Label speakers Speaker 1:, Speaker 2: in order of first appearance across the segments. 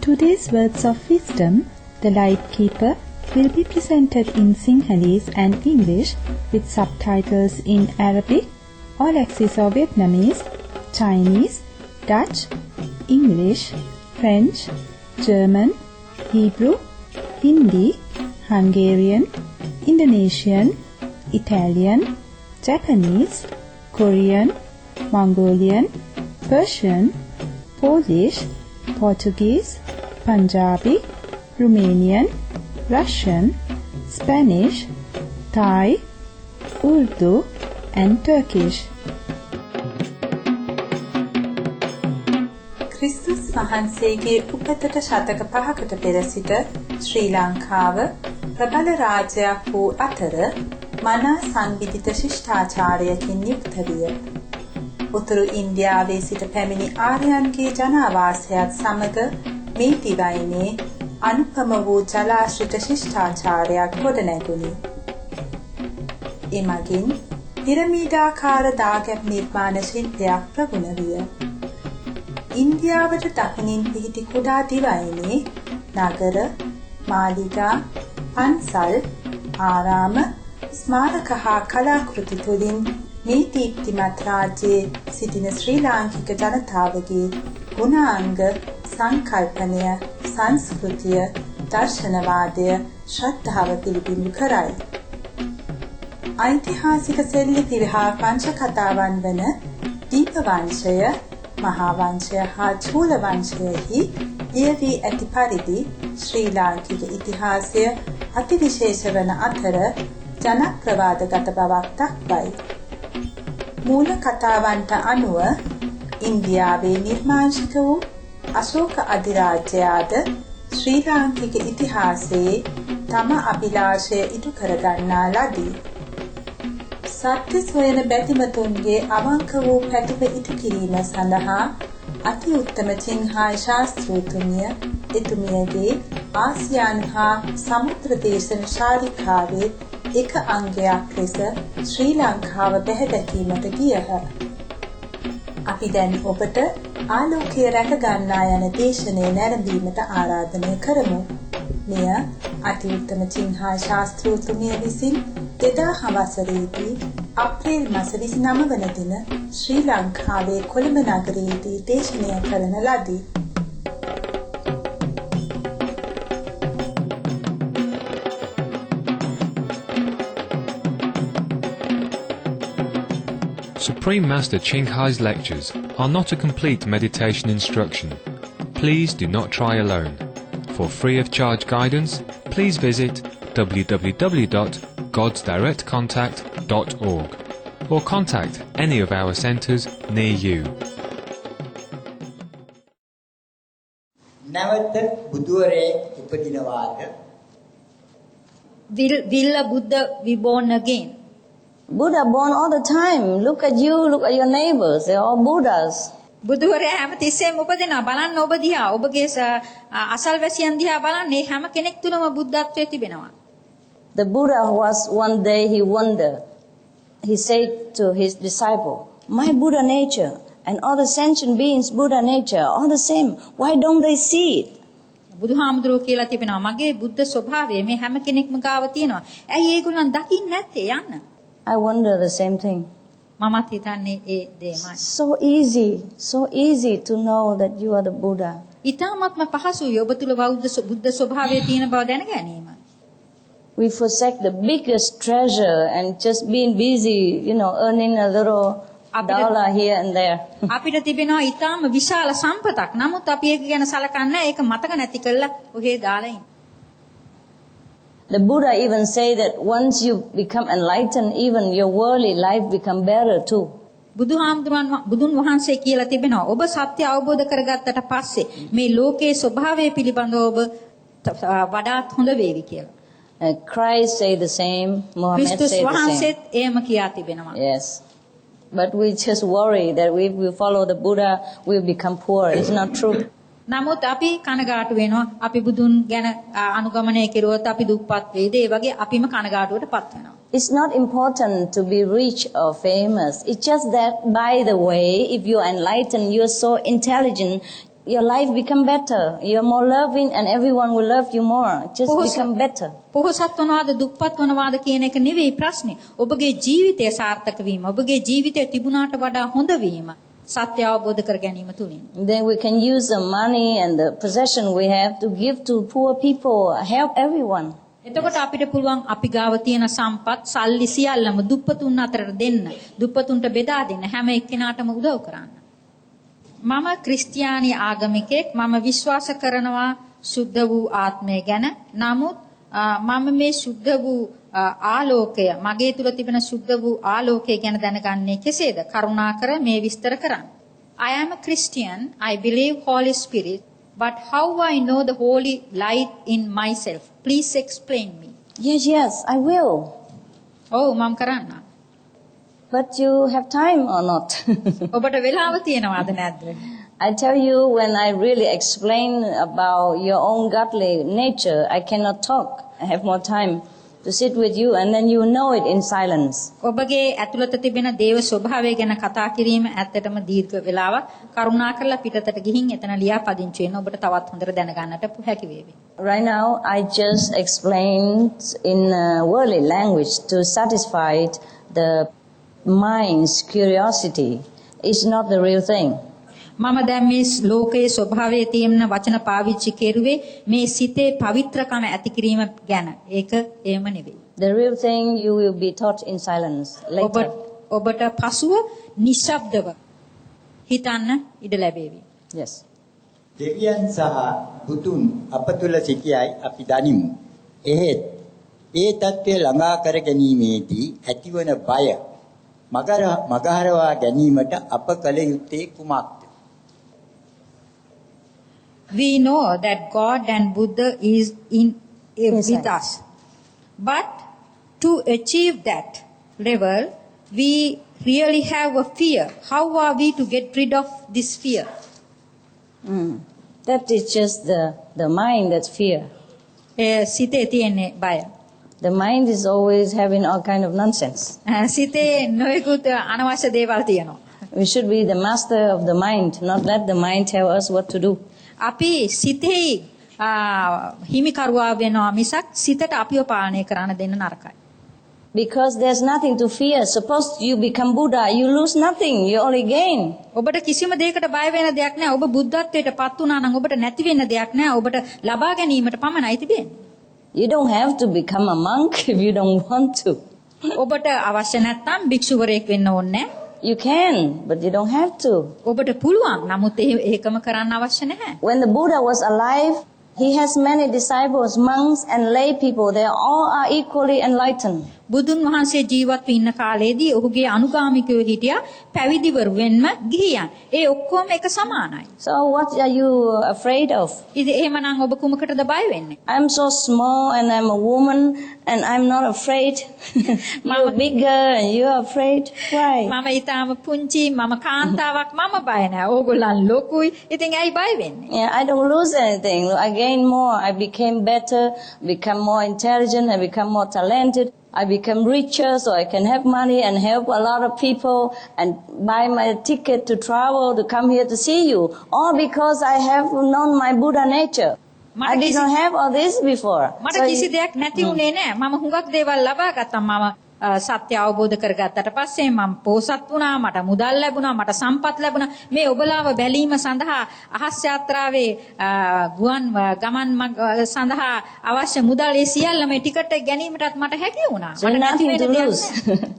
Speaker 1: Today's words of wisdom, The Light Keeper, will be presented in Sinhalese and English with subtitles in Arabic, All Access or Vietnamese, Chinese, Dutch, English, French, German, Hebrew, Hindi, Hungarian, Indonesian, Italian, Japanese, Korean, Mongolian, Persian, Polish, Portuguese, Punjabi, Romanian, Russian, Spanish, Thai, Urdu, and Turkish. ක්‍රිස්තුස් වහන්සේගේ උපතට ශතක 5කට පෙර සිට ශ්‍රී ලංකාව ප්‍රබල රාජ්‍යයක් වූ අතර මනා සංවිධිත ශිෂ්ටාචාරයකින් යුක්ත විය. උතුරු ඉන්දියාවේ සිට පැමිණි ආර්යයන්ගේ ජනාවාසයත් සමග මේ දිවයිනේ අනුපම වූ ජලාශ්‍රිත ශිෂ්ටාචාරයක් ගොඩනැගුණි. එමගින් පිරමීඩාකාර දාගැබ් නිර්මාණ ශිල්පයක් ප්‍රගුණ විය. ඉන්දියාවට දකුණින් පිහිටි කුඩා දිවයිනේ නගර, මාලිගා, පන්සල්, ආරාම, ස්මාරක හා කලාකෘති තුළින් මේ දීප්තිමත් රාජ්‍යයේ සිටින ශ්‍රී ලාංකික ජනතාවගේ ගුණාංග, සංකල්පනය, සංස්කෘතිය, දර්ශනවාදය, ශ්‍රද්ධාව පිළිබිඹු කරයි. ඓතිහාසික සෙල්ලිපි හා වංශ කතාවන් වන දීප වංශය, මහා වංශය හා චූල වංශයෙහි ලියවී ඇති පරිදි ශ්‍රී ලාංකික ඉතිහාසය අතිවිශේෂ වන අතර ජනප්‍රවාදගත බවක් දක්වයි. මූල කතාවන්ට අනුව ඉන්දියාවේ නිර්මාංශික වූ අශෝක අධිරාජ්‍යයාද ශ්‍රී ලාංකික ඉතිහාසයේ තම අභිලාෂය ඉටු කරගන්නා ලදී. සත්‍ය සොයන බැතිමතුන්ගේ අවංක වූ පැතුම ඉටු කිරීම සඳහා අති උත්තම චින්හාය ශාස්ත්‍රූතුමිය එතුමියගේ ආසියානු හා සමුද්‍ර දේශන ශාරිකාවේ එක අංගයක් ලෙස ශ්‍රී ලංකාව බැහැදැකීමට ගියහ. අපි දැන් ඔබට ආලෝකය රැක ගන්නා යන දේශනය නැරඹීමට ආරාධනය කරමු. මෙය අති උත්තම චින්හාය ශාස්ත්‍රූතුමිය විසින් 2000 වසරේදී අප්‍රේල් මාස 29 වන දින ශ්‍රී ලංකාවේ කොළඹ නගරයේදී දේශනය කරන ලදී.
Speaker 2: Supreme Master Ching Hai's lectures are not a complete meditation instruction. Please do not try alone. For free of charge guidance, please visit www.godsdirectcontact.org or contact any of our centres near you.
Speaker 3: නැවත බුදුවරයෙක් උපදිනවාද?
Speaker 4: Will a Buddha be born again?
Speaker 5: Buddha born all the time. Look at you, look at your neighbors. They're all Buddhas.
Speaker 4: බුදුවරයා හැමතිස්සෙම උපදිනවා. බලන්න ඔබ දිහා, ඔබගේ අසල්වැසියන් දිහා බලන්න. මේ හැම කෙනෙක් තුළම බුද්ධත්වයේ තිබෙනවා.
Speaker 5: The Buddha was one day he wondered. He said to his disciple, "My Buddha nature and all the sentient beings' Buddha nature are the same. Why don't they see it?"
Speaker 4: බුදුහාමුදුරුවෝ කියලා තිබෙනවා මගේ බුද්ධ ස්වභාවය මේ හැම කෙනෙක්ම ගාව තියෙනවා. ඇයි ඒගොල්ලන් දකින්නේ නැත්තේ යන්න?
Speaker 5: I wonder the same thing.
Speaker 4: මමත් හිතන්නේ ඒ දෙයමයි.
Speaker 5: So easy to know that you are the Buddha.
Speaker 4: ඊටාත්ම පහසුයි ඔබ තුල බුද්ධ ස්වභාවය තියෙන බව දැන ගැනීම.
Speaker 5: We forsake the biggest treasure and just being busy, earning a little dollar here and there.
Speaker 4: අපිට තිබෙනවා ඊටාම විශාල සම්පතක්. නමුත් අපි ඒක ගැන සලකන්නේ නැහැ. ඒක මතක නැති කරලා ඔහේ දාලා ඉන්නේ.
Speaker 5: The Buddha even say that once you become enlightened, even your worldly life become better too.
Speaker 4: බුදුන් වහන්සේ කියලා තිබෙනවා ඔබ සත්‍ය අවබෝධ කරගත්තට පස්සේ මේ ලෝකයේ ස්වභාවය පිළිබඳව ඔබ වඩාත් හොඳ වේවි කියලා.
Speaker 5: Christ say the same, Muhammad say the same.
Speaker 4: වහන්සේත් එහෙම කියා තිබෙනවා.
Speaker 5: Yes. But we just worry that if we follow the Buddha, we'll become poor. It's not true.
Speaker 4: නමුත් අපි කනගාටු වෙනවා අපි බුදුන් ගැන අනුගමනය කෙරුවොත් අපි දුක්පත් වේද ඒ වගේ අපිම කනගාටුවටපත් වෙනවා.
Speaker 5: It's not important to be rich or famous. It's just that by the way, if you are enlightened, you are so intelligent, your life become better. You're more loving and everyone will love you more. Just become better.
Speaker 4: පොහොසත් වනවාද දුප්පත් වනවාද කියන එක නෙවෙයි ප්‍රශ්නේ. ඔබගේ ජීවිතය සාර්ථක වීම, ඔබගේ ජීවිතය තිබුණාට වඩා හොඳ වීම සත්‍ය අවබෝධ කර ගැනීම තුලින්.
Speaker 5: Then we can use the money and the possession we have to give to poor people, help everyone.
Speaker 4: එතකොට අපිට පුළුවන් අපි ගාව තියෙන සම්පත් සල්ලි සියල්ලම දුප්පතුන් අතරට දෙන්න, දුප්පතුන්ට බෙදා දෙන්න, හැම එක්කෙනාටම උදව් කරන්න. මම ක්‍රිස්තියානි ආගමිකෙක්. මම විශ්වාස කරනවා සුද්ධ වූ ආත්මය ගැන. නමුත් මම මේ සුද්ධ වූ ආලෝකය, මගේ තුල තිබෙන සුද්ධ වූ ආලෝකය ගැන දැනගන්නේ කෙසේද? කරුණාකර මේ විස්තර කරන්න. I am a Christian. I believe Holy Spirit. But how I know the holy light in myself? Please explain me.
Speaker 5: Yes, I will.
Speaker 4: ඔව් මම කරන්න.
Speaker 5: But you have time or not?
Speaker 4: ඔබට වෙලාව තියෙනවද නැද්ද?
Speaker 5: I tell you, when I really explain about your own godly nature, I cannot talk. I have more time to sit with you and then you know it in silence.
Speaker 4: ඔබගේ ඇතුළත තිබෙන දේව ස්වභාවය ගැන කතා කිරීම ඇත්තටම දීර්ඝ වෙලාවක්. කරුණාකරලා පිටතට ගිහින් එතන ලියාපදිංචි වෙන්න ඔබට තවත් හොඳට දැනගන්නට හැකි වේවි.
Speaker 5: Right now, I just explained in worldly language to satisfy the mind's curiosity. It's not the real thing.
Speaker 4: මම දැන් මේ ලෝකයේ ස්වභාවයේ තියෙන වචන පාවිච්චි කෙරුවේ මේ සිතේ පවිත්‍රකම ඇති කිරීම ගැන. ඒක එහෙම නෙවෙයි.
Speaker 5: The real thing you will be taught in silence later.
Speaker 4: ඔබට පසුව නිශ්ශබ්දව හිතන්න ඉඩ ලැබේවි.
Speaker 5: Yes.
Speaker 3: දෙවියන් සහ බුදුන් අප තුල සිටියයි අපි දනිමු. එහෙත් ඒ தත්ත්වය ළඟා කර ගැනීමේදී ඇතිවන බය මගහරවා ගැනීමට අප කල යුත්තේ කුමක්ද?
Speaker 4: We know that God and Buddha is with us. But to achieve that level, we really have a fear. How are we to get rid of this fear?
Speaker 5: That is just the mind that's fear.
Speaker 4: සිතේ තියෙන බය.
Speaker 5: The mind is always having all kind of nonsense.
Speaker 4: සිතේ නොයෙකුත් අනවශ්‍ය දේවල් තියෙනවා.
Speaker 5: We should be the master of the mind, not let the mind tell us what to do.
Speaker 4: අපි සිතේ හිමිකරුවා වෙනවා මිසක් සිතට අපිව පාලනය කරන්න දෙන්න නරකයි.
Speaker 5: Because there's nothing to fear. Suppose you become Buddha, you lose nothing, you only gain.
Speaker 4: ඔබට කිසිම දෙයකට බය වෙන දෙයක් නැහැ. ඔබ බුද්ධත්වයට පත් වුණා නම් ඔබට නැති වෙන්න දෙයක් නැහැ. ඔබට ලබා ගැනීමට පමණයි තිබෙන්නේ.
Speaker 5: You don't have to become a monk if you don't want to.
Speaker 4: ඔබට අවශ්‍ය නැත්නම් භික්ෂුවරයෙක් වෙන්න ඕනේ නැහැ.
Speaker 5: You can, but you don't have to.
Speaker 4: ඔබට පුළුවන්. නමුත් ඒකම කරන්න අවශ්‍ය නැහැ.
Speaker 5: When the Buddha was alive, he has many disciples, monks and lay people. They all are equally enlightened.
Speaker 4: බුදුන් වහන්සේ ජීවත් ඉන්න කාලේදී ඔහුගේ අනුගාමිකයෝ හිටියා පැවිදිවරු වෙන්න ගිහියන්. ඒ ඔක්කොම එක සමානයි.
Speaker 5: So what are you afraid of?
Speaker 4: ඉතින් එහෙමනම් ඔබ කුමකටද බය වෙන්නේ?
Speaker 5: I'm so small and I'm a woman and I'm not afraid. You're bigger and you're afraid. Why?
Speaker 4: මම ඊටාම පුංචි මම කාන්තාවක් මම බය නැහැ. ඕගොල්ලන් ලොකුයි. ඉතින් ඇයි බය වෙන්නේ?
Speaker 5: Yeah, I don't lose anything. I gain more. I became better, become more intelligent, I become more talented. I become richer so I can have money and help a lot of people and buy my ticket to travel to come here to see you. All because I have known my Buddha nature. I did not have all this before.
Speaker 4: මට කිසි දෙයක් නැති වුණේ නැහැ. මම හුඟක් දේවල් ලබා ගත්තා. මම සත්‍ය අවබෝධ කරගත්තට පස්සේ මම පොහොසත් වුණා, මට මුදල් ලැබුණා, මට සම්පත් ලැබුණා. මේ ඔබලාව බැලීම සඳහා අහස් යාත්‍රාවේ ගුවන් ගමන් සඳහා අවශ්‍ය මුදල් ඒ සියල්ල මේ ටිකට් එක ගැනීමටත් මට හැකි වුණා.
Speaker 5: So nothing to lose.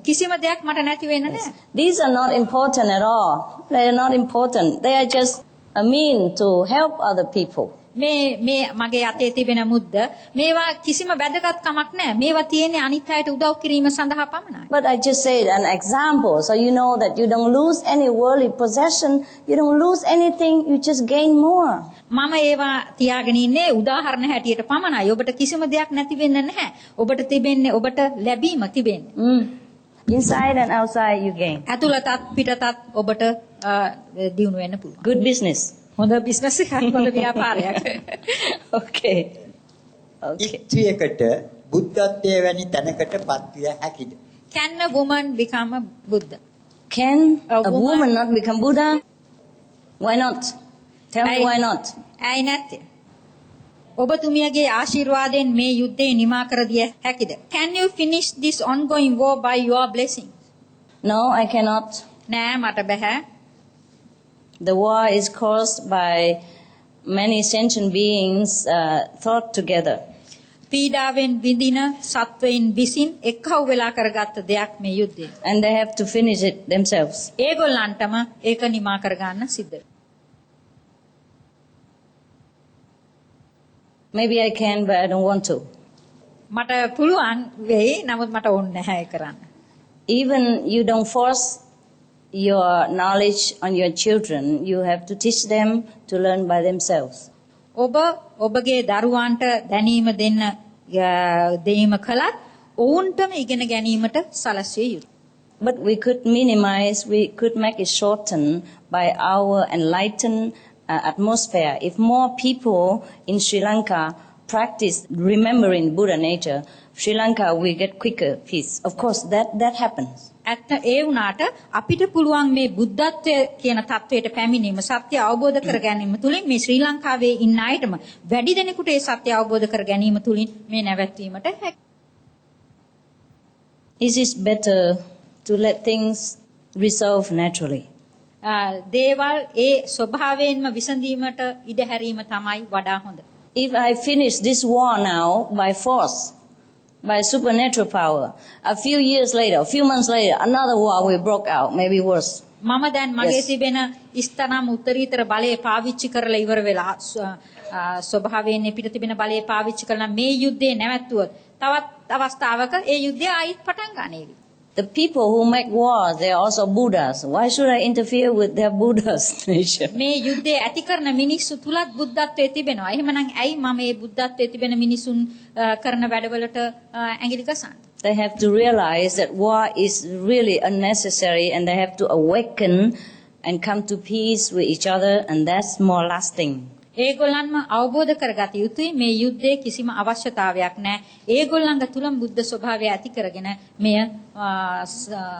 Speaker 4: කිසිම දෙයක් මට නැති වෙන්නේ නැහැ.
Speaker 5: These are not important at all. They are not important. They are just a mean to help other people.
Speaker 4: මේ මගේ අතේ තිබෙන මුද්ද මේවා කිසිම වැදගත්කමක් නැහැ. මේවා තියෙන්නේ අනිත් අයට උදව් කිරීම සඳහා පමණයි.
Speaker 5: But I just said an example so you know that you don't lose any worldly possession, you don't lose anything, you just gain more.
Speaker 4: මම ඒවා තියාගෙන ඉන්නේ උදාහරණ හැටියට පමණයි. ඔබට කිසිම දෙයක් නැති වෙන්නේ නැහැ. ඔබට තිබෙන්නේ ඔබට ලැබීම තිබෙන්නේ.
Speaker 5: Inside and outside you gain.
Speaker 4: ඇතුළතත් පිටතත් ඔබට දියුණු වෙන්න පුළුවන්.
Speaker 5: Good business.
Speaker 4: හොඳ බිස්නස් එකක් හොඳ ව්‍යාපාරයක්.
Speaker 5: Okay. Okay.
Speaker 3: ඉත්‍ත්‍යයකට බුද්ධත්වයේ වැනි තැනකට පත්විය හැකිද?
Speaker 4: Can a woman become a Buddha?
Speaker 5: Can
Speaker 4: A
Speaker 5: a woman not become Buddha? Why not? Tell me why not?
Speaker 4: ඇයි නැත්තේ? ඔබතුමියගේ ආශිර්වාදයෙන් මේ යුද්ධය නිමා කර දිය හැකිද? Can you finish this ongoing war by your blessing?
Speaker 5: No, I cannot.
Speaker 4: නෑ මට බෑ.
Speaker 5: The war is caused by many sentient beings thought together.
Speaker 4: පීඩාවෙන් විඳින සත්වයින් විසින් එක්කව වෙලා කරගත්ත දෙයක් මේ යුද්ධය.
Speaker 5: And they have to finish it themselves.
Speaker 4: ඒගොල්ලන්ටම ඒක නිමා කරගන්න සිද්ධ.
Speaker 5: Maybe I can, but I don't want to.
Speaker 4: මට පුළුවන් වෙයි නමුත් මට ඕනේ නැහැ ඒක කරන්න.
Speaker 5: Even you don't force your knowledge on your children, you have to teach them to learn by themselves.
Speaker 4: ඔබ ඔබගේ දරුවන්ට දැනීම දෙන්න දෙීම කළත් ඔවුන්ටම ඉගෙන ගැනීමට සලස්විය යුතුයි.
Speaker 5: But we could minimize, we could make it shorten by our enlightened atmosphere. If more people in Sri Lanka practice remembering Buddha nature, Sri Lanka will get quicker peace. Of course, that happens.
Speaker 4: ඇත්ත ඒ වුණාට අපිට පුළුවන් මේ බුද්ධත්වය කියන தത്വයට පැමිණීම සත්‍ය අවබෝධ කර ගැනීම තුලින් මේ ශ්‍රී ලංකාවේ ඉන්න අයටම වැඩි දෙනෙකුට ඒ සත්‍ය අවබෝධ කර ගැනීම තුලින් මේ නැවැත්වීමට හැකියි.
Speaker 5: It is better to let things resolve naturally.
Speaker 4: දේවල් ඒ ස්වභාවයෙන්ම විසඳීමට ඉඩ හැරීම තමයි වඩා හොඳ.
Speaker 5: If I finish this war now by force, by supernatural power, a few years later, a few months later, another war will break out, maybe worse.
Speaker 4: මම දැන් මගේ තිබෙන ස්තනම් උත්තරීතර බලය පාවිච්චි කරලා ඉවර වෙලා ස්වභාවයෙන් පිට තිබෙන බලය පාවිච්චි කරලා මේ යුද්ධේ නැවැත්තුවොත් තවත් අවස්ථාවක ඒ යුද්ධය ආයිත් පටන් ගන්නේවි.
Speaker 5: The people who make war, they are also Buddhas. Why should I interfere with their Buddha's nature?
Speaker 4: මේ යුද්ධය ඇති කරන මිනිස්සු තුලත් බුද්ධත්වයේ තිබෙනවා. එහෙමනම් ඇයි මම මේ බුද්ධත්වයේ තිබෙන මිනිසුන් කරන වැඩවලට ඇඟිලි ගසන්නේ?
Speaker 5: They have to realize that war is really unnecessary and they have to awaken and come to peace with each other, and that's more lasting.
Speaker 4: ඒගොල්ලන්ම අවබෝධ කරගත යුතුයි මේ යුද්ධයේ කිසිම අවශ්‍යතාවයක් නැහැ. ඒගොල්ලන්ග තුලම බුද්ධ ස්වභාවය ඇති කරගෙන මෙය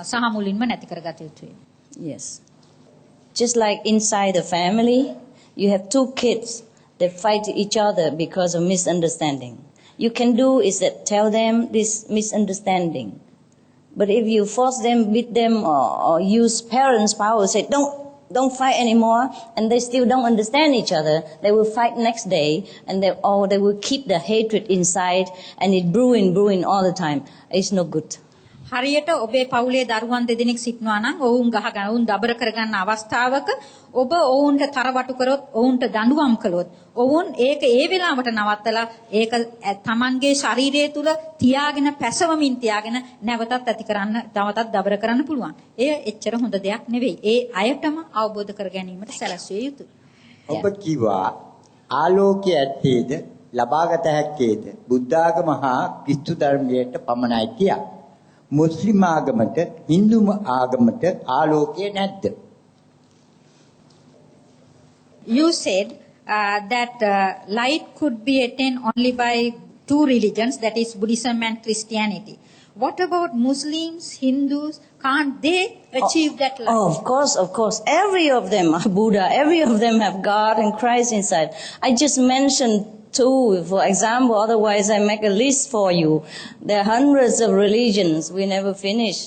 Speaker 4: සහ මුලින්ම නැති කරගත යුතුයි.
Speaker 5: Yes. Just like inside the family, you have two kids that fight each other because of misunderstanding. You can do is that tell them this misunderstanding. But if you force them, beat them, or use parents' power, say don't fight anymore, and they still don't understand each other, they will fight next day, and they will keep the hatred inside, and it brewing all the time. It's no good.
Speaker 4: හරියට ඔබේ පවුලේ දරුවන් දෙදෙනෙක් සිටනවා නම් ඔවුන් ගහගෙන ඔවුන් දබර කරගන්න අවස්ථාවක ඔබ ඔවුන්ට තරවටු කරොත් ඔවුන්ට දඬුවම් කළොත් ඔවුන් ඒක ඒ වෙලාවට නවත්තලා ඒක තමන්ගේ ශරීරය තුල තියාගෙන පැසවමින් තියාගෙන නැවතත් ඇති කරන්න තවතත් දබර කරන්න පුළුවන්. එය එච්චර හොඳ දෙයක් නෙවෙයි. ඒ අයටම අවබෝධ කර ගැනීමට සැලැස්විය යුතුයි.
Speaker 3: ඔබ කිව්වා ආලෝකයේ ඇත්තේද ලබාගත හැක්කේද බුද්ධාගම හා ක්‍රිස්තු ධර්මයට පමණයි කියා. මුස්ලිම් ආගමට හින්දු ආගමට ආලෝකය නැද්ද?
Speaker 4: You said that light could be attained only by two religions, that is Buddhism and Christianity. What about Muslims, Hindus? Can't they achieve that light?
Speaker 5: Oh, of course. Every of them are Buddha. Every of them have God and Christ inside. I just mentioned two, for example, otherwise I make a list for you. There are hundreds of religions, we never finish.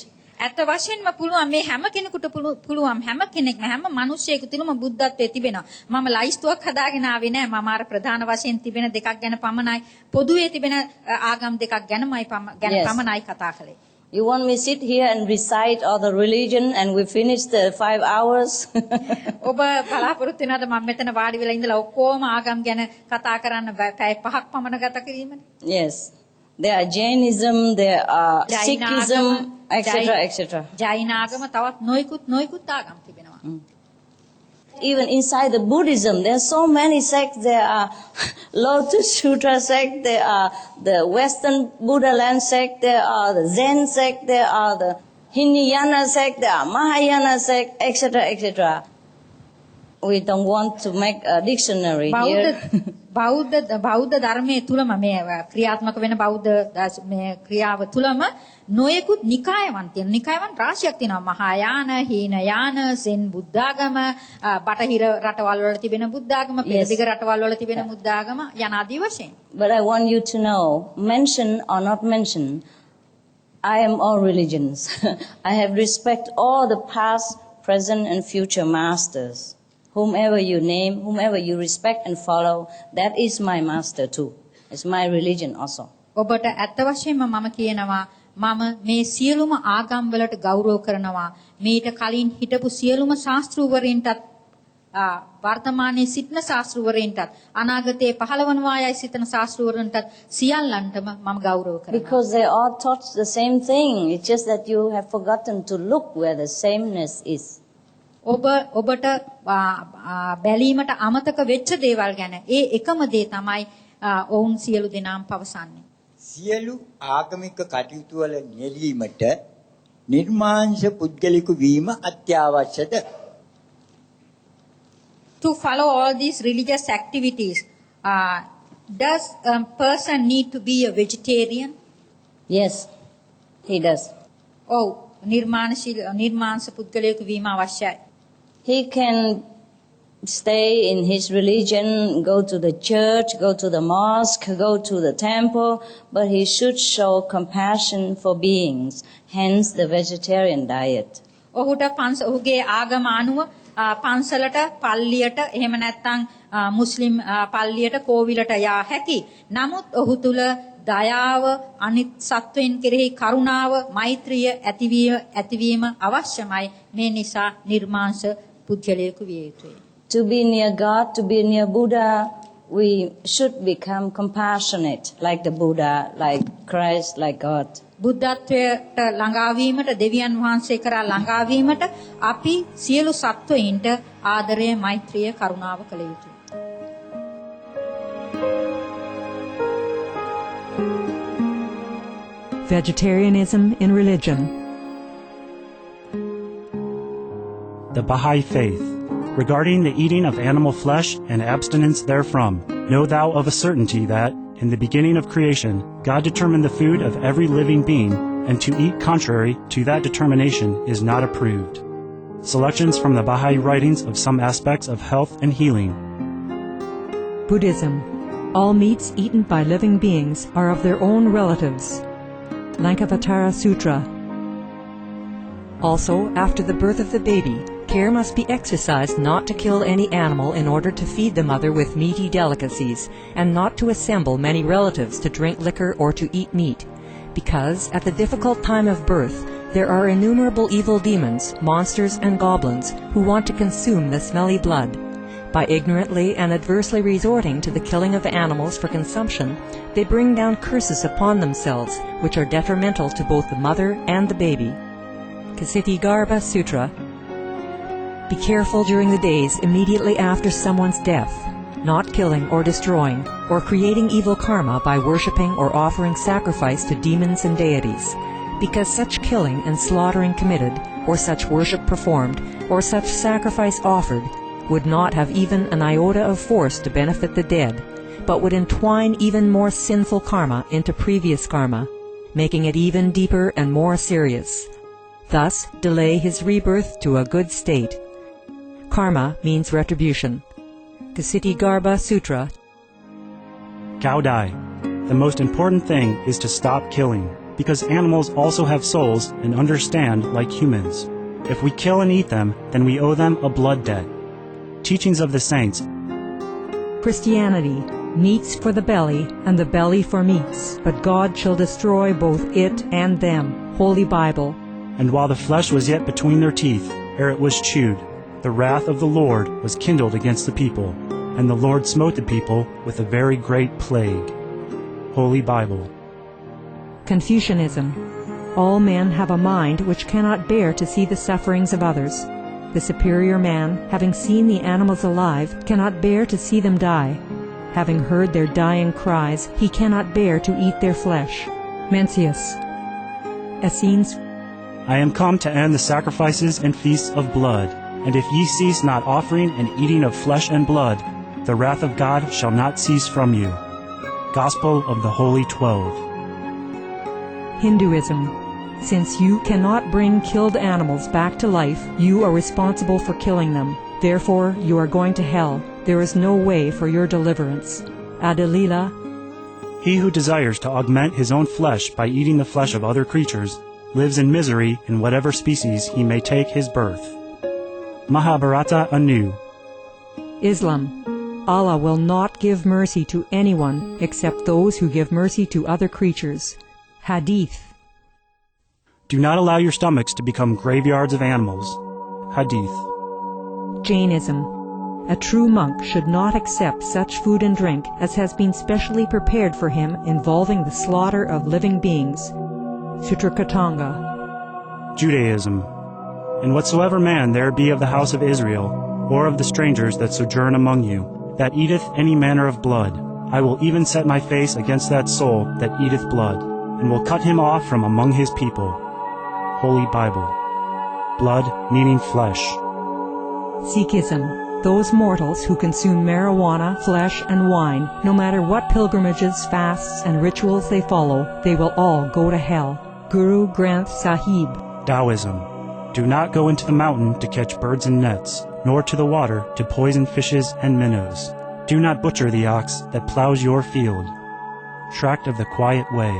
Speaker 4: ඇත්ත වශයෙන්ම පුළුවන් මේ හැම කෙනෙකුට පුළුවන් හැම කෙනෙක්ම හැම මිනිස්සෙකු තුළම බුද්ධත්වයේ තිබෙනවා. මම ලයිස්තුවක් හදාගෙන ආවේ නෑ. මම අර ප්‍රධාන වශයෙන් තිබෙන දෙකක් ගැන පමණයි පොදුවේ තිබෙන ආගම් දෙකක් ගැනමයි පමණයි කතා කළේ.
Speaker 5: You want me to sit here and recite all the religion and we finish the 5 hours?
Speaker 4: ඔබ බලාපොරොත්තු වෙනවද මම මෙතන වාඩි වෙලා ඉඳලා ඔක්කොම ආගම් ගැන කතා කරන්න පැය 5ක් පමණ ගත කිරීමද?
Speaker 5: Yes. There are Jainism, there are Sikhism, etc.
Speaker 4: Jaina ආගම තවත් නොයිකුත් ආගම් තිබෙනවා.
Speaker 5: Even inside the Buddhism, there are so many sects. There are Lotus Sutra sect, there are the Western Buddha land sect, there are the Zen sect, there are the Hinayana sect, there are Mahayana sect, etc. We don't want to make a dictionary here.
Speaker 4: බෞද්ධ ධර්මයේ තුලම මේ ක්‍රියාත්මක වෙන මේ ක්‍රියාව තුලම නොයෙකුත් නිකායවන් තියෙනවා. නිකායවන් රාශියක් තියෙනවා. මහායාන, හීනයාන, සෙන් බුද්ධාගම, බටහිර රටවල් වල තිබෙන බුද්ධාගම, පෙරදිග රටවල් වල තිබෙන බුද්ධාගම යන ආදී වශයෙන්.
Speaker 5: But I want you to know, mention or not mention, I am all religions. I have respect all the past, present and future masters. Whomever you name, whomever you respect and follow, that is my master too. It's my religion also.
Speaker 4: ඔබට ඇත්ත වශයෙන්ම මම කියනවා මම මේ සියලුම ආගම් වලට ගෞරව කරනවා. මීට කලින් හිටපු සියලුම ශාස්ත්‍රූවරින්ටත් වර්තමානයේ සිටින ශාස්ත්‍රූවරින්ටත් අනාගතයේ පහළවනවා යයි සිටින ශාස්ත්‍රූවරින්ටත් සියල්ලන්ටම මම ගෞරව කරනවා.
Speaker 5: Because they all taught the same thing. It's just that you have forgotten to look where the sameness is.
Speaker 4: ඔබට බැලීමට අමතක වෙච්ච දේවල් ගැන ඒ එකම දේ තමයි ඔවුන් සියලු දෙනාම පවසන්නේ.
Speaker 3: සියලු ආගමික කටයුතු වල නියැලීමට නිර්මාංශ පුද්ගලික වීම අත්‍යවශ්‍යද?
Speaker 4: To follow all these religious activities, does a person need to be a vegetarian?
Speaker 5: Yes, he does.
Speaker 4: ඔව් නිර්මාංශ පුද්ගලයෙකු වීම අවශ්‍යයි.
Speaker 5: He can stay in his religion, go to the church, go to the mosque, go to the temple, but he should show compassion for beings, hence the vegetarian diet.
Speaker 4: ඔහුට ඔහුගේ ආගම අනුව පන්සලට, පල්ලියට, එහෙම නැත්නම් මුස්ලිම් පල්ලියට, කෝවිලට යා හැකි. නමුත් ඔහු තුල දයාව, අනිත් සත්වයන් කෙරෙහි කරුණාව, මෛත්‍රිය ඇතිවීම අවශ්‍යමයි. මේ නිසා නිර්මාංශ පුද්ගලයෙකු විය යුතුයි.
Speaker 5: To be near God, to be near Buddha, we should become compassionate like the Buddha, like Christ, like God.
Speaker 4: බුද්ධත්වයට ළඟා වීමට, දෙවියන් වහන්සේ කරා ළඟා වීමට අපි සියලු සත්වයින්ට ආදරය, මෛත්‍රිය, කරුණාව කළ යුතුයි.
Speaker 6: Vegetarianism in religion.
Speaker 7: The Baha'i Faith. Regarding the eating of animal flesh and abstinence therefrom, know thou of a certainty that, in the beginning of creation, God determined the food of every living being, and to eat contrary to that determination is not approved. Selections from the Baha'i writings of some aspects of health and healing.
Speaker 6: Buddhism. All meats eaten by living beings are of their own relatives. Lankavatara Sutra. Also, after the birth of the baby, care must be exercised not to kill any animal in order to feed the mother with meaty delicacies, and not to assemble many relatives to drink liquor or to eat meat, because at the difficult time of birth there are innumerable evil demons, monsters and goblins who want to consume the smelly blood. By ignorantly and adversely resorting to the killing of animals for consumption, they bring down curses upon themselves, which are detrimental to both the mother and the baby. Ksitigarbha Sutra. Be careful during the days immediately after someone's death, not killing or destroying, or creating evil karma by worshipping or offering sacrifice to demons and deities, because such killing and slaughtering committed, or such worship performed, or such sacrifice offered, would not have even an iota of force to benefit the dead, but would entwine even more sinful karma into previous karma, making it even deeper and more serious. Thus, delay his rebirth to a good state. Karma means retribution. Ksitigarbha Sutra.
Speaker 7: Gaudai. The most important thing is to stop killing, because animals also have souls and understand like humans. If we kill and eat them, then we owe them a blood debt. Teachings of the Saints.
Speaker 6: Christianity. Meats for the belly, and the belly for meats, but God shall destroy both it and them. Holy Bible.
Speaker 7: And while the flesh was yet between their teeth, ere it was chewed, the wrath of the Lord was kindled against the people, and the Lord smote the people with a very great plague. Holy Bible.
Speaker 6: Confucianism. All men have a mind which cannot bear to see the sufferings of others. The superior man, having seen the animals alive, cannot bear to see them die. Having heard their dying cries, he cannot bear to eat their flesh. Mencius. Essenes.
Speaker 7: I am come to end the sacrifices and feasts of blood, and if ye cease not offering and eating of flesh and blood, the wrath of God shall not cease from you. Gospel of the Holy 12.
Speaker 6: Hinduism. Since you cannot bring killed animals back to life, you are responsible for killing them. Therefore, you are going to hell. There is no way for your deliverance. Adalila.
Speaker 7: He who desires to augment his own flesh by eating the flesh of other creatures lives in misery in whatever species he may take his birth. Mahabharata anew.
Speaker 6: Islam. Allah will not give mercy to anyone except those who give mercy to other creatures. Hadith.
Speaker 7: Do not allow your stomachs to become graveyards of animals. Hadith.
Speaker 6: Jainism. A true monk should not accept such food and drink as has been specially prepared for him involving the slaughter of living beings. Sutrakatanga.
Speaker 7: Judaism. And whatsoever man there be of the house of Israel, or of the strangers that sojourn among you, that eateth any manner of blood, I will even set my face against that soul that eateth blood, and will cut him off from among his people. Holy Bible. Blood meaning flesh.
Speaker 6: Sikhism. Those mortals who consume marijuana, flesh, and wine, no matter what pilgrimages, fasts, and rituals they follow, they will all go to hell. Guru Granth Sahib.
Speaker 7: Taoism. Do not go into the mountain to catch birds and nets, nor to the water to poison fishes and minnows. Do not butcher the ox that plows your field. Tract of the Quiet Way.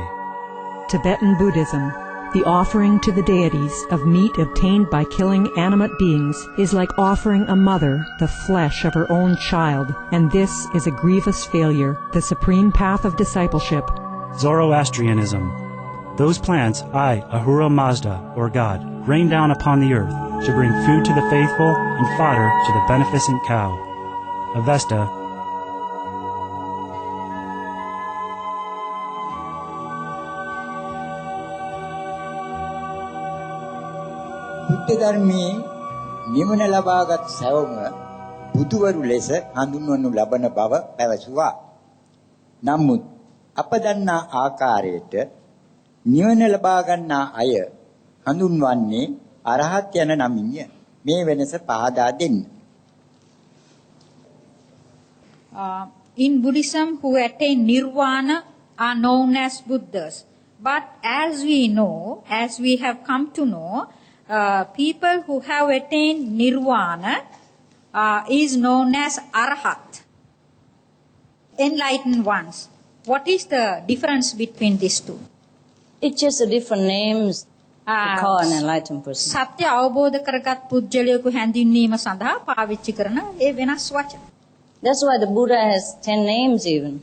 Speaker 6: Tibetan Buddhism. The offering to the deities of meat obtained by killing animate beings is like offering a mother the flesh of her own child, and this is a grievous failure, the supreme path of discipleship.
Speaker 7: Zoroastrianism. Those plants I, Ahura Mazda, or God, rain down upon the earth, to bring food to the faithful and fodder to the beneficent cow. Avesta.
Speaker 3: බුද්ධ ධර්මයේ නිවන ලබාගත් සැවොම බුදුවරු ලෙස හඳුන්වනු ලබන බව පැවසුවා. නමුත් අප දන්නා ආකාරයට නිවන ලබා ගන්නා අය හඳුන්වන්නේ අරහත් යන නමින්ය. මේ වෙනස පහදා දෙන්න.
Speaker 4: In Buddhism, who attain nirvana are known as Buddhas. But as we know, as we have come to know, people who have attained nirvana is known as arhat, enlightened ones. What is the difference between these two?
Speaker 5: It's just a different names to call an enlightened person.
Speaker 4: සත්‍ය අවබෝධ කරගත් පුජ්‍යලයක හැඳින්වීම සඳහා පාවිච්චි කරන ඒ වෙනස් වචන.
Speaker 5: That's why the Buddha has 10 names even.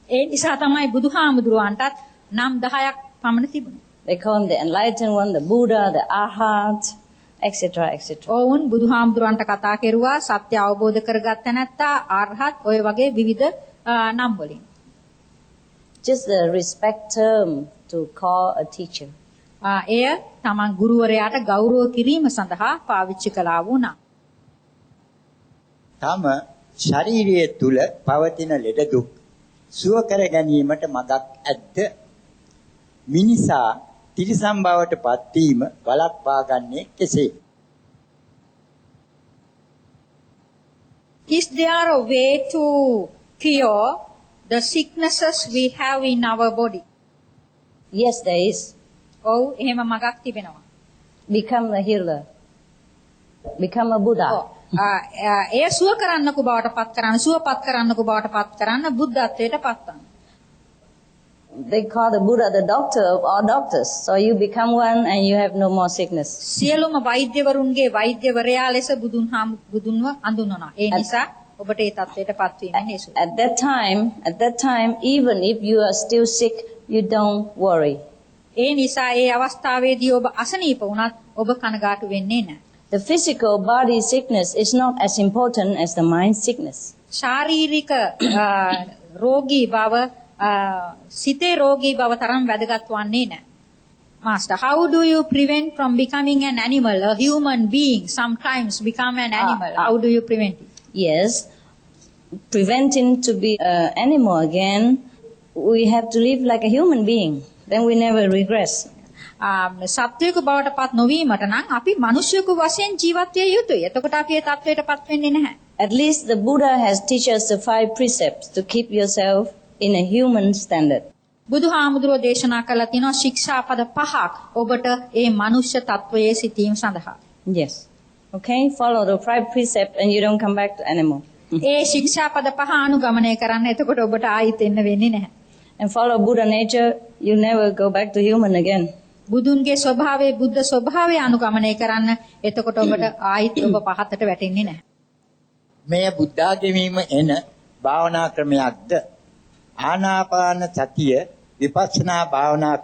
Speaker 4: ඒ නිසා තමයි බුදුහාමුදුරුවන්ටත් නම් 10ක් පමණ තිබුණේ.
Speaker 5: They call him the enlightened one, the Buddha, the Arhat, etc., etc.
Speaker 4: ඔවුන් බුදුහාමුදුරුවන්ට කතා කෙරුවා සත්‍ය අවබෝධ කරගත්ත නැත්තා අරහත් ඔය වගේ විවිධ නම් වලින්.
Speaker 5: Just a respect term to call a teacher.
Speaker 4: එය තමන් ගුරුවරයාට ගෞරව කිරීම සඳහා පාවිච්චි කළා වුණා.
Speaker 3: තම ශාරීරිය තුල පවතින ලෙඩ දුක් සුව කර ගැනීමට මඟක් ඇද්ද? මිනිසා තිරිසන් බවට පත්වීම වළක්වා ගන්නේ කෙසේ?
Speaker 4: Is there a way to cure the sicknesses we have in our body?
Speaker 5: Yes, there is.
Speaker 4: ඔව් එහෙම මඟක් තිබෙනවා.
Speaker 5: Become a healer. Become a Buddha.
Speaker 4: ඒ සුව කරන්නකෝ බවට පත් කරන්න, සුවපත් කරන්නකෝ බවට පත් කරන්න බුද්ධත්වයට පත් වන්න.
Speaker 5: They call the Buddha the doctor of all doctors. So you become one and you have no more sickness.
Speaker 4: සියලුම වෛද්‍යවරුන්ගේ වෛද්‍යවරයා ලෙස බුදුන්ව අඳුනනවා. ඒ නිසා ඔබට ඒ තත්ත්වයට පත් වීම හේතු.
Speaker 5: At that time, even if you are still sick, you don't worry.
Speaker 4: ඒ නිසා ඒ අවස්ථාවේදී ඔබ අසනීප වුණත් ඔබ කනගාටු වෙන්නේ නැහැ.
Speaker 5: The physical body sickness is not as important as the mind sickness.
Speaker 4: ශාරීරික රෝගී බව සිතේ රෝගී බව තරම් වැදගත් වන්නේ නැහැ. Master, how do you prevent from becoming an animal, a human being sometimes become an animal? How do you prevent it?
Speaker 5: Yes, preventing to be an animal again, we have to live like a human being. Then we never regress.
Speaker 4: සත්වයක බවට පත් නොවීමට නම් අපි මිනිසෙකු වශයෙන් ජීවත් විය යුතුයි. එතකොට අපි ඒ තත්වයට පත් වෙන්නේ නැහැ.
Speaker 5: At least the Buddha has teach us the 5 precepts to keep yourself in a human standard.
Speaker 4: බුදුහාමුදුරෝ දේශනා කළා තියෙනවා ශික්ෂාපද 5ක් ඔබට ඒ මනුෂ්‍ය තත්වයේ සිටීම සඳහා.
Speaker 5: Yes. Okay, follow the 5 precepts and you don't come back to animal.
Speaker 4: ඒ ශික්ෂාපද 5 අනුගමනය කරන්න එතකොට ඔබට ආයිත් එන්න වෙන්නේ නැහැ.
Speaker 5: And follow Buddha nature, you never go back to human again.
Speaker 4: බුදුන්ගේ ස්වභාවයේ බුද්ධ ස්වභාවය අනුගමනය කරන්න එතකොට ඔබට ආයිත් ඔබ පහතට වැටෙන්නේ නැහැ.
Speaker 3: මේ බුද්ධාගමීම එන භාවනා ක්‍රමයක්ද ආනාපාන සතිය විපස්සනා භාවනා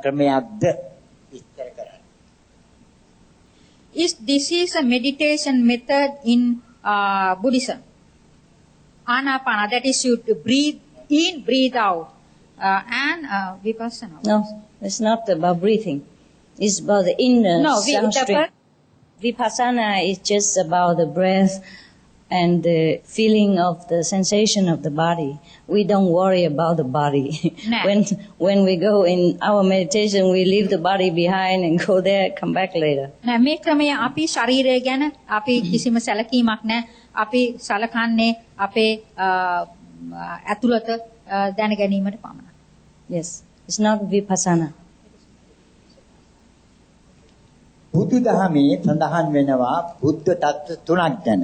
Speaker 3: ක්‍රමයක්ද විස්තර කරන්න.
Speaker 4: This is a meditation method in Buddhism. Anapana, that is you to breathe in, breathe out, and vipassana.
Speaker 5: No, it's not about breathing. It's about the inner sound stream. Vipassana is just about the breath and the feeling of the sensation of the body. We don't worry about the body.
Speaker 4: Nah.
Speaker 5: When we go in our meditation, we leave the body behind and go there, come back later.
Speaker 4: නෑ මේ ක්‍රමය අපි ශරීරය ගැන අපි කිසිම සැලකීමක් නැහැ. අපි සලකන්නේ අපේ ඇතුළත දැන ගැනීමට පමණයි.
Speaker 5: Yes, it's not vipassana.
Speaker 3: බුදුදහමේ සඳහන් වෙනවා බුද්ධ තත්ත්ව 3ක් ගැන.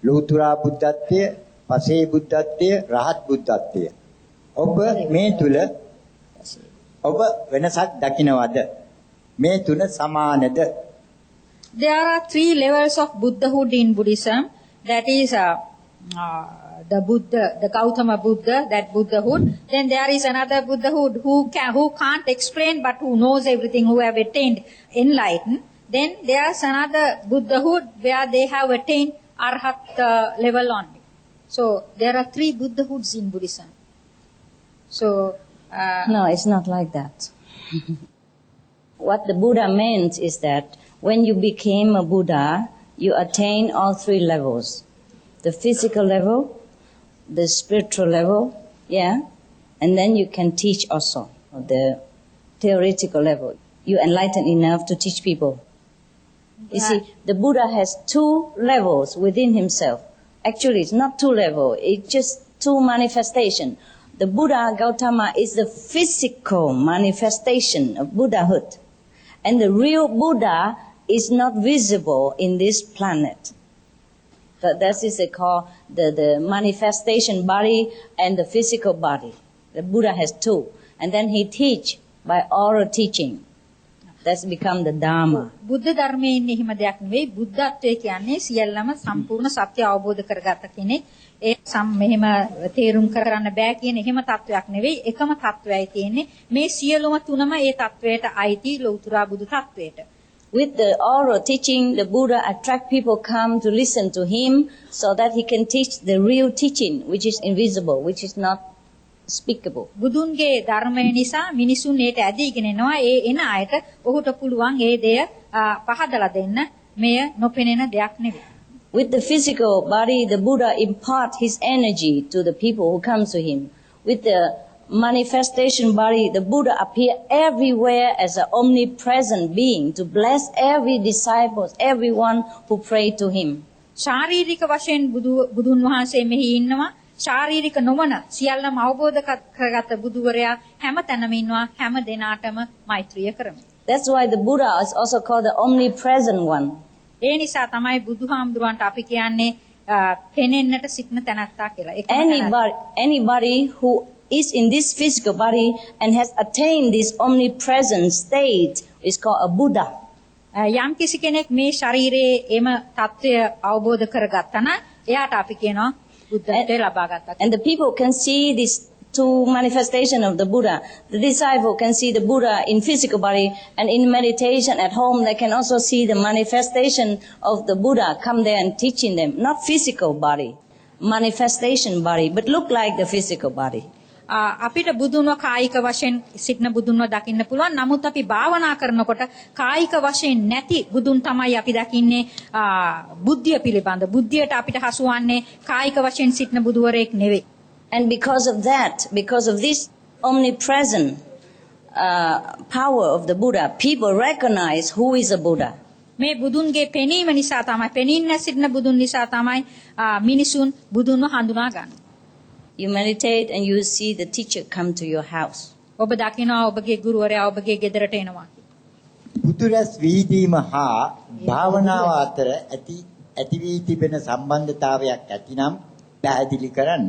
Speaker 3: ලෝතුරා බුද්ධත්වය, පසේ බුද්ධත්වය, රහත් බුද්ධත්වය. ඔබ මේ තුල ඔබ වෙනසක් දකින්නවද? මේ තුන සමානද?
Speaker 4: There are 3 levels of Buddhahood in Buddhism. That is the Buddha, the Gautama Buddha, that Buddhahood. Then there is another Buddhahood who can't explain but who knows everything, who have attained enlightened. Then there's another Buddhahood where they have attained Arhat level only. So there are 3 Buddhahoods in Buddhism. So
Speaker 5: No, it's not like that. What the Buddha meant is that when you became a Buddha, you attain all 3 levels. The physical level, the spiritual level, yeah, and then you can teach also the theoretical level. You enlighten enough to teach people. You see, the Buddha has 2 levels within himself. Actually, it's not 2 levels, it's just 2 manifestations. The Buddha Gautama is the physical manifestation of Buddhahood. And the real Buddha is not visible in this planet. That is called the manifestation body and the physical body. The Buddha has 2. And then he teach by oral teaching. That's become the Dharma.
Speaker 4: බුද්ධ ධර්මයේ ඉන්නේ හිම දෙයක් නෙවෙයි. බුද්ධත්වයේ කියන්නේ සියල්ලම සම්පූර්ණ සත්‍ය අවබෝධ කරගත්ත කෙනෙක්. ඒ මෙහෙම තේරුම් කරන්න බෑ කියන එහෙම තත්වයක් නෙවෙයි. එකම තත්වයයි තියෙන්නේ. මේ සියලුම තුනම ඒ තත්වයට අයිති ලෞතුරා බුදු තත්වයට.
Speaker 5: With the oral teaching, the Buddha attract people come to listen to him so that he can teach the real teaching, which is invisible, which is not speakable.
Speaker 4: බුදුන්ගේ ධර්මය නිසා මිනිසුන් ඒට ඇදීගෙන එනවා. ඒ එන අයට ඔහුට පුළුවන් ඒ දෙය පහදලා දෙන්න. මෙය නොපෙනෙන දෙයක් නෙවෙයි.
Speaker 5: With the physical body, the Buddha impart his energy to the people who come to him. With the manifestation body, the Buddha appear everywhere as an omnipresent being to bless every disciple, everyone who pray to him.
Speaker 4: ශාරීරික වශයෙන් බුදුන් වහන්සේ මෙහි ඉන්නවා. ශාරීරික නොවන සියල්ලම අවබෝධ කරගත් බුදුවරයා හැම තැනම ඉන්නවා. හැම දිනාටම මෛත්‍රිය කරමි.
Speaker 5: That's why the Buddha is also called the omnipresent one.
Speaker 4: ඒ නිසා තමයි බුදුහාමුදුරන්ට අපි කියන්නේ පෙනෙන්නට සිටින තැනැත්තා කියලා.
Speaker 5: Anybody who is in this physical body and has attained this omnipresent state is called a Buddha.
Speaker 4: යම් කිසි කෙනෙක් මේ ශරීරයේ එම தত্ত্বය අවබෝධ කරගත්තා නම් එයාට අපි කියනවා බුද්ධත්වයට ලබා ගත්තා.
Speaker 5: And the people can see this 2 manifestation of the Buddha. The disciple can see the Buddha in physical body, and in meditation at home they can also see the manifestation of the Buddha come there and teaching them. Not physical body, manifestation body, but look like the physical body.
Speaker 4: අපිට බුදුන්ව කායික වශයෙන් සිටින බුදුන්ව දකින්න පුළුවන්. නමුත් අපි භාවනා කරනකොට කායික වශයෙන් නැති බුදුන් තමයි අපි දකින්නේ බුද්ධිය පිළිබඳ. බුද්ධියට අපිට හසුවන්නේ කායික වශයෙන් සිටින බුදුවරයෙක් නෙවෙයි.
Speaker 5: And because of that, because of this omnipresent power of the Buddha, people recognize who is a Buddha.
Speaker 4: මේ බුදුන්ගේ පෙනීම නිසා තමයි පෙනීන්න සිටින බුදුන් නිසා තමයි මිනිසුන් බුදුන්ව හඳුනා ගන්න.
Speaker 5: You meditate and you see the teacher come to your house.
Speaker 4: ඔබ දකිනවා ඔබගේ ගුරුවරයා ඔබගේ ගෙදරට එනවා.
Speaker 3: පුදුරස් වීදීම හා භාවනාව අතර ඇති වී තිබෙන සම්බන්ධතාවයක් ඇතිනම් පැහැදිලි කරන්න.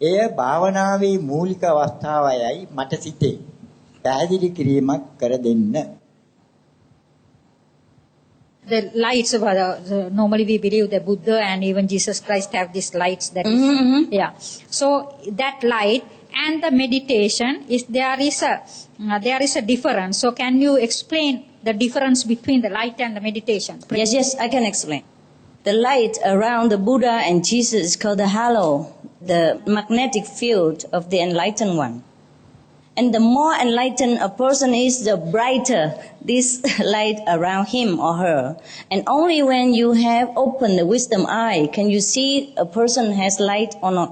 Speaker 3: එය භාවනාවේ මූලික අවස්ථාවයයි මට සිතේ. පැහැදිලි කිරීමක් කර දෙන්න.
Speaker 4: The lights normally we believe that Buddha and even Jesus Christ have these lights that yeah. So that light and the meditation there is a difference. So can you explain the difference between the light and the meditation?
Speaker 5: Yes, I can explain. The light around the Buddha and Jesus is called the halo, the magnetic field of the enlightened one. And the more enlightened a person is, the brighter this light around him or her. And only when you have opened the wisdom eye can you see a person has light or not.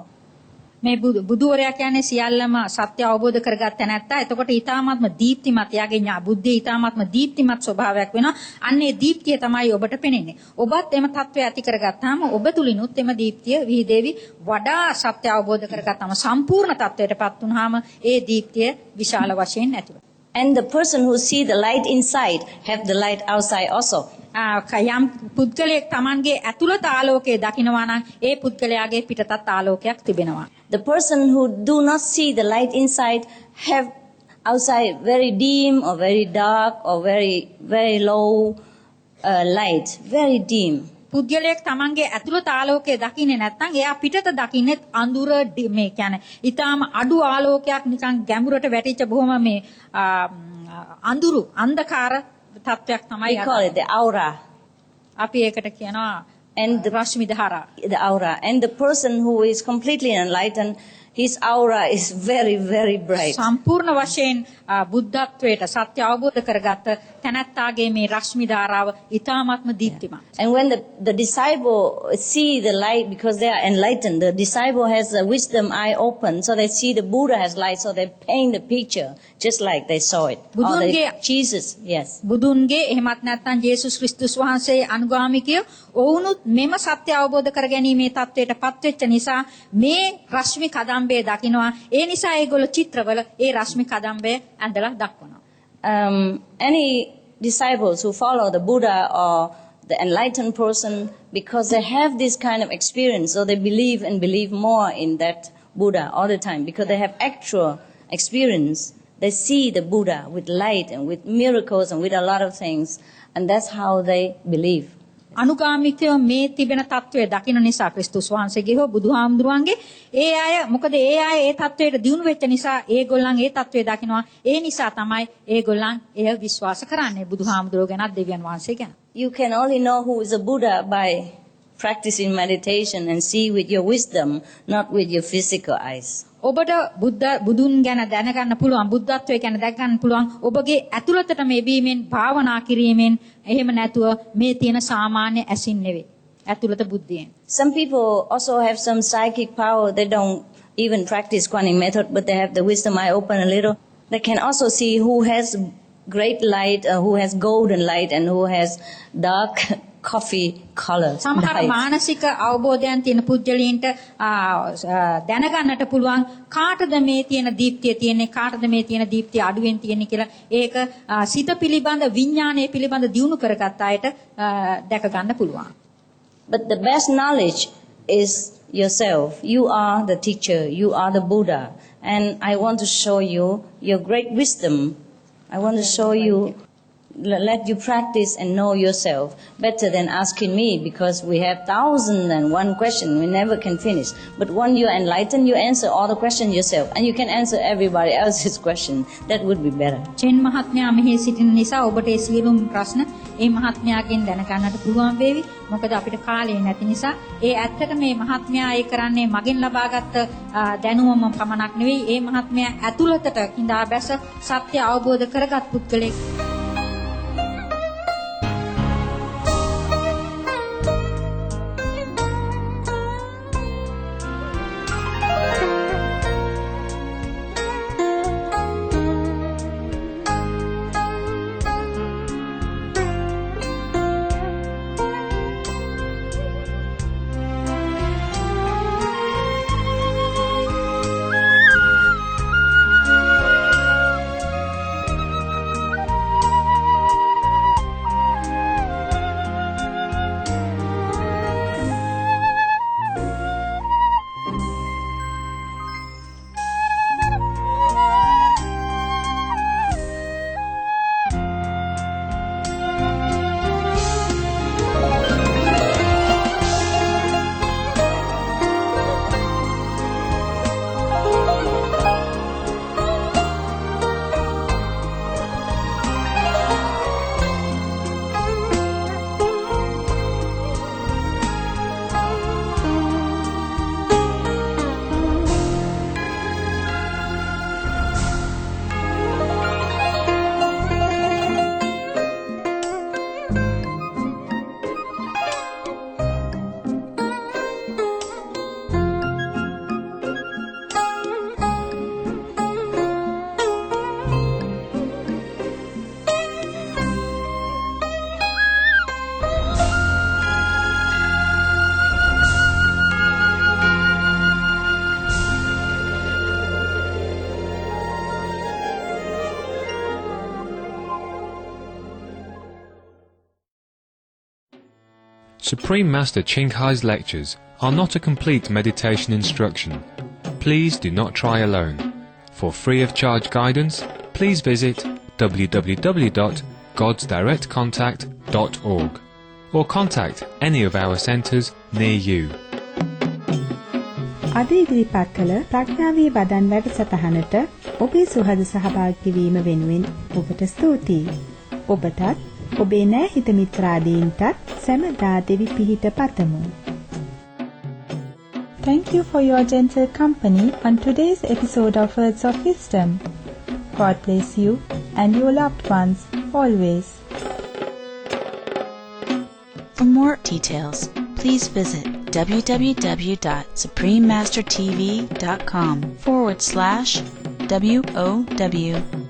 Speaker 4: මේ බුදුවරයා කියන්නේ සියල්ලම සත්‍ය අවබෝධ කරගත්ත නැත්තා එතකොට ඊ타මාත්ම දීප්තිමත් යාගේ බුද්ධිය ඊ타මාත්ම දීප්තිමත් ස්වභාවයක් වෙනවා. අන්නේ දීප්තිය තමයි ඔබට පෙනෙන්නේ. ඔබත් එම තත්වය ඇති කරගත්තාම ඔබ තුලිනුත් එම දීප්තිය විහිදේවි. වඩා සත්‍ය අවබෝධ කරගත්තාම සම්පූර්ණ තත්වයටපත් වුනහම ඒ දීප්තිය විශාල වශයෙන් ඇති වෙනවා.
Speaker 5: And the person who see the light inside have the light outside also.
Speaker 4: යම් පුද්ගලයෙක් Tamanගේ ඇතුළත ආලෝකය දකිනවා නම් ඒ පුද්ගලයාගේ පිටතත් ආලෝකයක් තිබෙනවා.
Speaker 5: The person who do not see the light inside have outside very dim or very dark or very low light, very dim.
Speaker 4: පුද්ගලයෙක් Tamanගේ ඇතුළත ආලෝකය දකින්නේ නැත්නම් එයා පිටත දකින්නේ අඳුර මේ කියන්නේ ඊටාම අඩු ආලෝකයක් නිකන් ගැඹුරට වැටිච්ච බොහොම මේ අඳුරු අන්ධකාර තත්වයක් තමයි.
Speaker 5: We call it the aura.
Speaker 4: අපි ඒකට කියනවා
Speaker 5: and the
Speaker 4: Rashmi ධාරා.
Speaker 5: The aura. And the person who is completely enlightened, his aura is very, very bright.
Speaker 4: සම්පූර්ණ වශයෙන් බුද්ධත්වයට සත්‍ය අවබෝධ කරගත්ත තැනැත්තාගේ මේ රශ්මි ධාරාව ඊ타ත්ම දීප්තිමත්.
Speaker 5: And when the disciple see the light, because they are enlightened, the disciple has the wisdom eye open, so they see the Buddha has light, so they paint the picture just like they saw it. Or Jesus, yes.
Speaker 4: බුදුන්ගේ එහෙමත් නැත්නම් යේසුස් ක්‍රිස්තුස් වහන්සේ අනුගාමිකයෝ ඔවුනුත් මෙම සත්‍ය අවබෝධ කරගැනීමේ තත්වයටපත් වෙච්ච නිසා මේ රශ්මි කදම්බය දකිනවා. ඒ නිසා ඒගොල්ලෝ චිත්‍රවල ඒ රශ්මි කදම්බය ඇඳලා දක්වනවා.
Speaker 5: Any disciples who follow the Buddha or the enlightened person, because they have this kind of experience, so they believe more in that Buddha all the time, because they have actual experience. They see the Buddha with light and with miracles and with a lot of things, and that's how they believe.
Speaker 4: අනුගාමිකයෝ මේ තිබෙන තත්වය දකින්න නිසා ක්‍රිස්තුස් වහන්සේගේ හෝ බුදුහාමුදුරුවන්ගේ ඒ අය මොකද ඒ අය ඒ තත්වයට දියුණු වෙච්ච නිසා ඒගොල්ලන් ඒ තත්වය දකින්නවා. ඒ නිසා තමයි ඒගොල්ලන් එය විශ්වාස කරන්නේ බුදුහාමුදුරුවෝ ගැනත් දෙවියන් වහන්සේ ගැන.
Speaker 5: You can only know who is a Buddha by practicing meditation and see with your wisdom, not with your physical eyes.
Speaker 4: ඔබට බුදුන් ගැන දැනගන්න පුළුවන් බුද්ධත්වයේ ගැන දැක ගන්න පුළුවන් ඔබගේ ඇතුළතට මේ බීමෙන් භාවනා කිරීමෙන් එහෙම නැතුව මේ තියෙන සාමාන්‍ය ඇසින් නෙවෙයි ඇතුළත බුද්ධියෙන්.
Speaker 5: Some people also have some psychic power. They don't even practice quantum method, but they have the wisdom eye open a little. They can also see who has great light, who has golden light, and who has dark coffee color.
Speaker 4: සමහර මානසික අවබෝධයන් තියෙන පුද්ගලයන්ට දැනගන්නට පුළුවන් කාටද මේ තියෙන දීප්තිය තියෙන්නේ කාටද මේ තියෙන දීප්තිය අඩුවෙන් තියෙන්නේ කියලා. ඒක සිත පිළිබඳ විඥානය පිළිබඳ දියුණු කරගත් අයට දැක ගන්න පුළුවන්.
Speaker 5: But the best knowledge is yourself. You are the teacher. You are the Buddha. And I want to show you your great wisdom. I want to show you, let you practice and know yourself better than asking me, because we have 1,001 questions. We never can finish. But when you are enlightened, you answer all the questions yourself. And you can answer everybody else's question. That would be better.
Speaker 4: චෙන් මහත්මයා මෙහි සිටින නිසා ඔබට ඒ සියලුම ප්‍රශ්න ඒ මහත්මයාගෙන් දැනගන්නට පුළුවන් වේවි. මොකද අපිට කාලය නැති නිසා. ඒ ඇත්තට මේ මහත්මයා ඒ කරන්නේ මගෙන් ලබාගත් දැනුමම පමණක් නෙවෙයි. ඒ මහත්මයා ඇතුළතට කිඳා බැස සත්‍ය අවබෝධ කරගත් පුද්ගලෙක්.
Speaker 2: Supreme Master Ching Hai's lectures are not a complete meditation instruction. Please do not try alone. For free of charge guidance, please visit www.godsdirectcontact.org or contact any of our centers near you.
Speaker 8: අද ඉදිරිපත් කළ ප්‍රඥාවේ වදන් වැඩසටහනට ඔබේ සුහද සහභාගී වීම වෙනුවෙන් ඔබට ස්තුතියි. ඔබටත් ඔබේ නෑහිත මිත්‍රාදීන්ටත් සැමදා දෙවි පිහිට පතමු. Thank you for your gentle company on today's episode of Words of Wisdom. God bless you and your loved ones always.
Speaker 9: For more details, please visit www.suprememastertv.com/WOW1084.